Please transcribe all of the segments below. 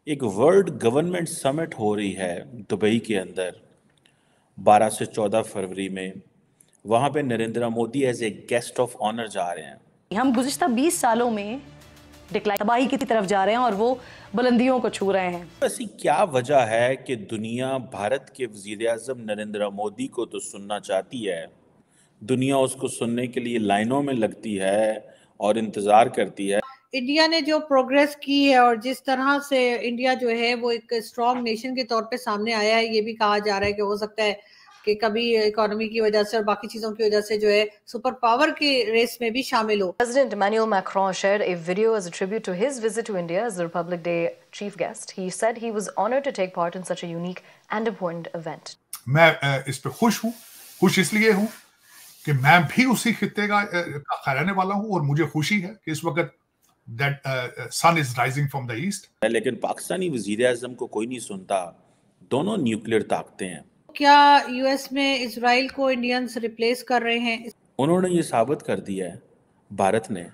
एक world government summit हो रही है दुबई के अंदर 12 से 14 फरवरी में। वहाँ पे Narendra Modi as a guest of honour जा रहे हैं। हम गुज़िश्ता 20 सालों में डिक्लाइन तबाही की तरफ जा रहे हैं और वो बुलंदियों को छू रहे हैं। ऐसी क्या वजह है कि दुनिया भारत के वज़ीर-ए-आज़म नरेंद्र मोदी को तो सुनना चाहती है, दुनिया उसको सुनने के लिए लाइनों में लगती है और इंतज़ार करती है। इंडिया ने जो प्रोग्रेस की है और जिस तरह से इंडिया जो है वो एक स्ट्रॉन्ग नेशन के तौर पे सामने आया है, ये भी कहा जा रहा है कि हो सकता है कि कभी इकोनॉमी की वजह से और बाकी चीजों की वजह से जो है सुपर पावर की रेस में भी शामिल हो। President Emmanuel Macron shared a video as a tribute to his visit to India as the Republic Day chief guest. He said he was honored to take part in such a unique and important event. मैं इस पे खुश इसलिए हूँ कि मैं भी उसी खित्ते का रहने वाला हूँ और मुझे खुशी है कि इस वक्त that sun is rising from the east. लेकिन पाकिस्तानी वज़ीर-ए-आज़म को कोई नहीं सुनता। दोनों न्यूक्लियर ताकतें हैं। क्या यूएस में इजराइल को इंडियंस रिप्लेस कर रहे हैं? उन्होंने ये साबित कर दिया है, भारत ने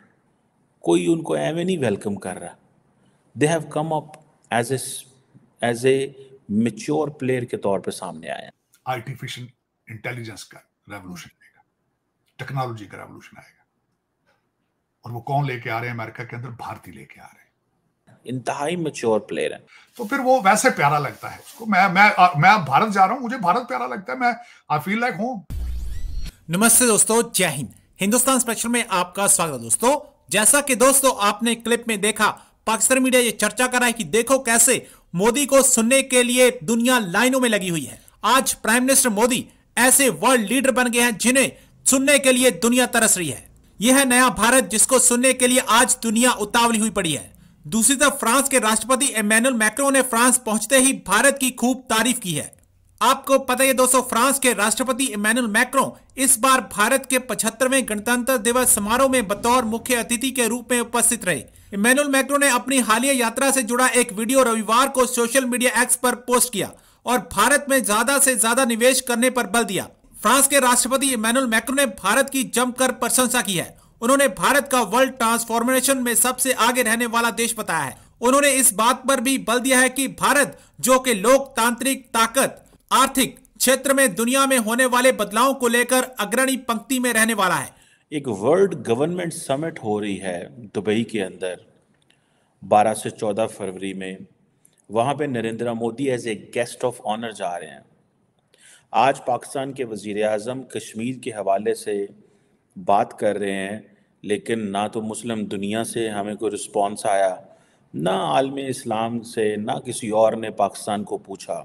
कोई उनको एवं नहीं वेलकम कर रहा। They have come up as a mature player के तौर पे सामने आए हैं। आर्टिफिशियल इंटेलिजेंस का रेवोल्यूशन आएगा, टेक्नोलॉजी का रेवोल्यूशन आएगा, और वो कौन लेके आ रहे हैं अमेरिका के अंदर? भारतीय लेके आ रहे हैं। इंतहाई मैच्योर प्लेयर है, तो फिर वो वैसे प्यारा लगता है उसको। मैं भारत जा रहा हूं, मुझे भारत प्यारा लगता है। मैं आई फील लाइक होम। नमस्ते दोस्तों, जय हिंद। हिंदुस्तान स्पेशल में आपका स्वागत है दोस्तों। जैसा कि दोस्तों आपने क्लिप में देखा, पाकिस्तान मीडिया ये चर्चा कर रहा है कि देखो कैसे मोदी को सुनने के लिए दुनिया लाइनों में लगी हुई है। आज प्राइम मिनिस्टर मोदी ऐसे वर्ल्ड लीडर बन गए हैं जिन्हें सुनने के लिए दुनिया तरस रही है। यह है नया भारत जिसको सुनने के लिए आज दुनिया उतावली हुई पड़ी है। दूसरी तरफ फ्रांस के राष्ट्रपति इमैनुअल मैक्रों ने फ्रांस पहुंचते ही भारत की खूब तारीफ की है। आपको पता है दोस्तों, फ्रांस के राष्ट्रपति इमैनुअल मैक्रों इस बार भारत के 75वें गणतंत्र दिवस समारोह में बतौर मुख्य अतिथि के रूप में उपस्थित रहे। इमैनुअल मैक्रों ने अपनी हालिया यात्रा से जुड़ा एक वीडियो रविवार को सोशल मीडिया एक्स पर पोस्ट किया और भारत में ज्यादा से ज्यादा निवेश करने पर बल दिया। फ्रांस के राष्ट्रपति इमैनुअल मैक्रों ने भारत की जमकर प्रशंसा की है। उन्होंने भारत का वर्ल्ड ट्रांसफॉर्मेशन में सबसे आगे रहने वाला देश बताया है। उन्होंने इस बात पर भी बल दिया है कि भारत जो कि लोकतांत्रिक ताकत, आर्थिक क्षेत्र में दुनिया में होने वाले बदलावों को लेकर अग्रणी पंक्ति में रहने वाला है। एक वर्ल्ड गवर्नमेंट समिट हो रही है दुबई के अंदर 12 से 14 फरवरी में। वहाँ पे Narendra Modi as a guest of honour जा रहे हैं। आज पाकिस्तान के वज़ीर-ए-आज़म कश्मीर के हवाले से बात कर रहे हैं, लेकिन ना तो मुस्लिम दुनिया से हमें कोई रिस्पॉन्स आया, ना आलम इस्लाम से, ना किसी और ने पाकिस्तान को पूछा।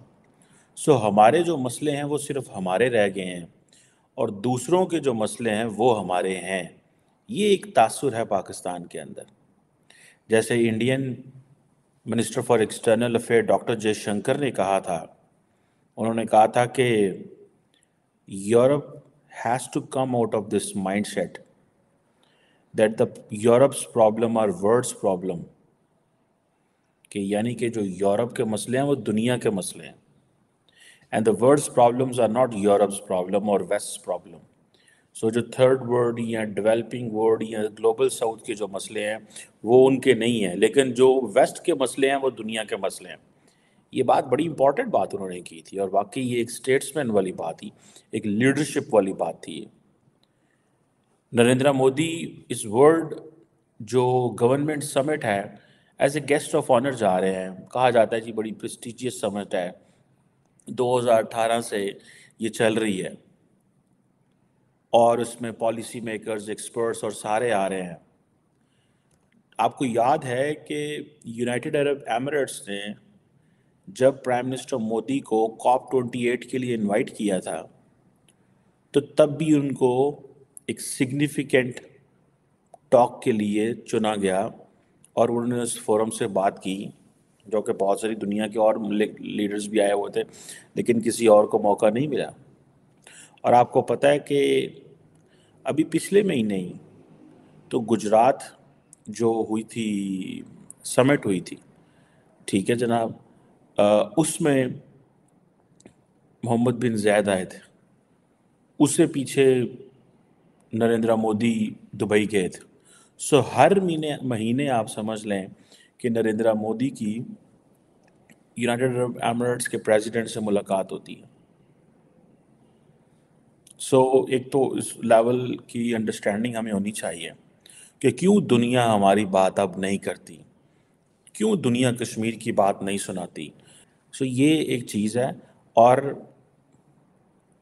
सो हमारे जो मसले हैं वो सिर्फ हमारे रह गए हैं और दूसरों के जो मसले हैं वो हमारे हैं। ये एक तासुर है पाकिस्तान के अंदर। जैसे Indian minister for external affair doctor Jaishankar ने कहा था, उन्होंने कहा था कि Europe has to come out of this mindset that the Europe's problem are world's problem, कि यानी कि जो यूरोप के मसले हैं वो दुनिया के मसले हैं, and the world's problems are not Europe's problem or West's problem. So जो थर्ड वर्ल्ड या डेवलपिंग वर्ल्ड या ग्लोबल साउथ के जो मसले हैं वो उनके नहीं हैं, लेकिन जो वेस्ट के मसले हैं वो दुनिया के मसले हैं। ये बात बड़ी इंपॉर्टेंट बात उन्होंने की थी और वाकई ये एक स्टेट्समैन वाली बात थी, एक लीडरशिप वाली बात थी। नरेंद्र मोदी इस वर्ल्ड जो गवर्नमेंट समिट है as a guest of honour जा रहे हैं। कहा जाता है जी बड़ी प्रेस्टिजियस समिट है, 2018 से ये चल रही है और उसमें पॉलिसी मेकर्स, एक्सपर्ट्स और सारे आ रहे हैं। आपको याद है कि यूनाइटेड अरब एमिरेट्स ने जब प्राइम मिनिस्टर मोदी को COP28 के लिए इनवाइट किया था तो तब भी उनको एक सिग्निफिकेंट टॉक के लिए चुना गया और उन्होंने उस फोरम से बात की, जो कि बहुत सारी दुनिया के और लीडर्स भी आए हुए थे, लेकिन किसी और को मौका नहीं मिला। और आपको पता है कि अभी पिछले महीने ही तो गुजरात जो हुई थी, समिट हुई थी, ठीक है जनाब, उसमें मोहम्मद बिन ज़ायद आए थे, उससे पीछे नरेंद्र मोदी दुबई गए थे। सो हर महीने आप समझ लें कि नरेंद्र मोदी की यूनाइटेड अरब एमिरेट्स के प्रेसिडेंट से मुलाकात होती है। एक तो इस लेवल की अंडरस्टैंडिंग हमें होनी चाहिए कि क्यों दुनिया हमारी बात अब नहीं करती, क्यों दुनिया कश्मीर की बात नहीं सुनाती। ये एक चीज़ है, और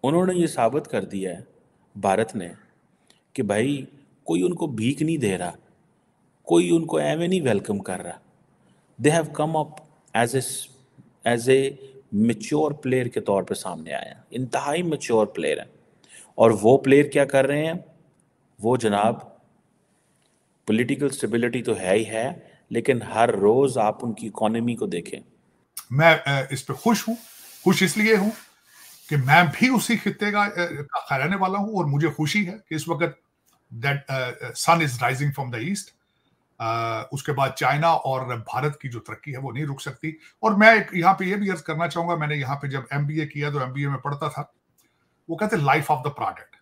उन्होंने ये साबित कर दिया है भारत ने कि भाई कोई उनको भीख नहीं दे रहा, कोई उनको एवं नहीं वेलकम कर रहा। They have come up as a mature player के तौर पे सामने आया, इंतहाई मेच्योर प्लेयर है। और वो प्लेयर क्या कर रहे हैं, वो जनाब पॉलिटिकल स्टेबिलिटी तो है ही है, लेकिन हर रोज आप उनकी इकोनॉमी को देखें। मैं इस पे खुश हूँ। खुश इसलिए हूँ कि मैं भी उसी खित्ते का रहने वाला हूँ और मुझे खुशी है कि इस वक्त that sun is rising from the east. उसके बाद चाइना और भारत की जो तरक्की है वो नहीं रुक सकती। और मैं यहाँ पे ये भी अर्ज करना चाहूंगा, मैंने यहाँ पे जब MBA किया तो MBA में पढ़ता था, वो कहते life of the product,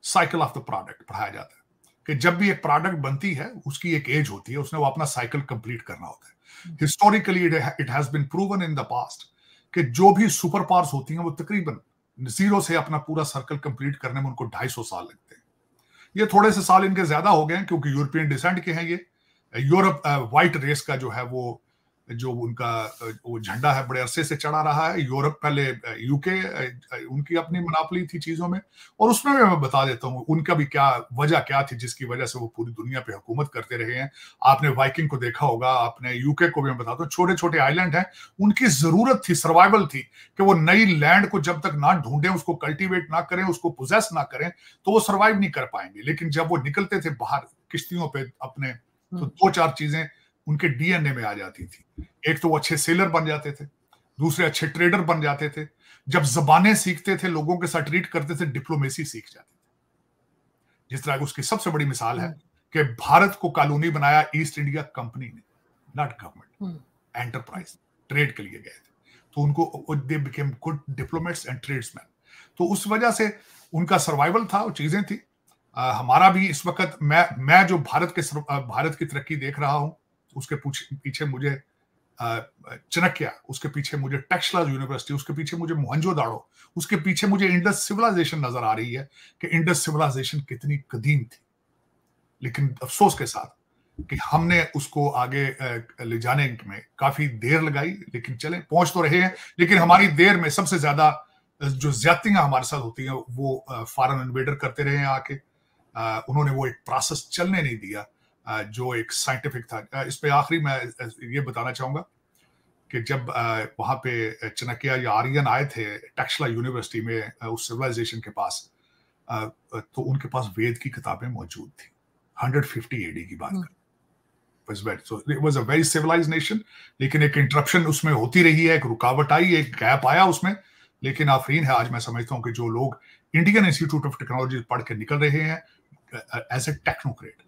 cycle of the product पढ़ाया जाता है कि जब भी एक प्रोडक्ट बनती है उसकी एक एज होती है, उसने वो अपना साइकिल कंप्लीट करना होता है। Historically it has been proven in the past कि जो भी सुपर पावर्स होती हैं वो तकरीबन जीरो से अपना पूरा सर्कल कंप्लीट करने में उनको 250 साल लगते हैं। ये थोड़े से साल इनके ज्यादा हो गए हैं क्योंकि यूरोपियन डिसेंट के हैं। ये यूरोप व्हाइट रेस का जो है वो जो उनका वो झंडा है बड़े अरसे से चढ़ा रहा है। यूरोप पहले UK उनकी अपनी मनापली थी चीजों में, और उसमें मैं बता देता हूँ उनका भी क्या वजह क्या थी जिसकी वजह से वो पूरी दुनिया पे हुकूमत करते रहे हैं। आपने वाइकिंग को देखा होगा, आपने UK को भी मैं बताता हूँ, छोटे छोटे आइलैंड हैं, उनकी जरूरत थी, सर्वाइवल थी कि वो नई लैंड को जब तक ना ढूंढें, उसको कल्टीवेट ना करें, उसको पोजेस ना करें तो वो सर्वाइव नहीं कर पाएंगे। लेकिन जब वो निकलते थे बाहर किश्तियों पे अपने, तो 2-4 चीजें उनके DNA में आ जाती थी। एक तो वो अच्छे सेलर बन जाते थे, दूसरे अच्छे ट्रेडर बन जाते थे, जब जबानें सीखते थे, लोगों के साथ ट्रीट करते थे, डिप्लोमेसी सीख जाते थे। जिस तरह उसकी सबसे बड़ी मिसाल है कि भारत को कॉलोनी बनाया ईस्ट इंडिया कंपनी ने, नॉट गवर्नमेंट, एंटरप्राइज, ट्रेड के लिए गए थे। तो उनको they became good diplomats and tradesman. तो उस वजह से उनका सर्वाइवल था, वो चीजें थी। हमारा भी इस वक्त मैं जो भारत की तरक्की देख रहा हूं, उसके पीछे मुझे चाणक्य, उसके पीछे मुझे टेक्सला यूनिवर्सिटी, उसके पीछे मुझे मोहनजोदाड़ो, उसके पीछे मुझे इंडस सिविलाइजेशन नजर आ रही है कि इंडस सिविलाइजेशन कितनी कदीम थी। लेकिन अफसोस के साथ कि हमने उसको आगे ले जाने में काफी देर लगाई, लेकिन चले पहुंच तो रहे हैं। लेकिन हमारी देर में सबसे ज्यादा जो ज्यादतियां हमारे साथ होती हैं वो फॉरेन इन्वेडर करते रहे हैं आके। उन्होंने वो एक प्रोसेस चलने नहीं दिया जो एक साइंटिफिक था। इस पे आखिरी मैं ये बताना चाहूंगा कि जब वहां पे चाणक्य या आर्यन आए थे टेक्सला यूनिवर्सिटी में उस सिविलाइजेशन के पास, तो उनके पास वेद की किताबें मौजूद थी। 150 AD की बात कर। So it was a very civilized nation, लेकिन एक इंटरप्शन उसमें होती रही है, एक रुकावट आई, एक गैप आया उसमें। लेकिन आफरीन है, आज मैं समझता हूँ कि जो लोग इंडियन इंस्टीट्यूट ऑफ टेक्नोलॉजी पढ़ के निकल रहे हैं एज ए टेक्नोक्रेट,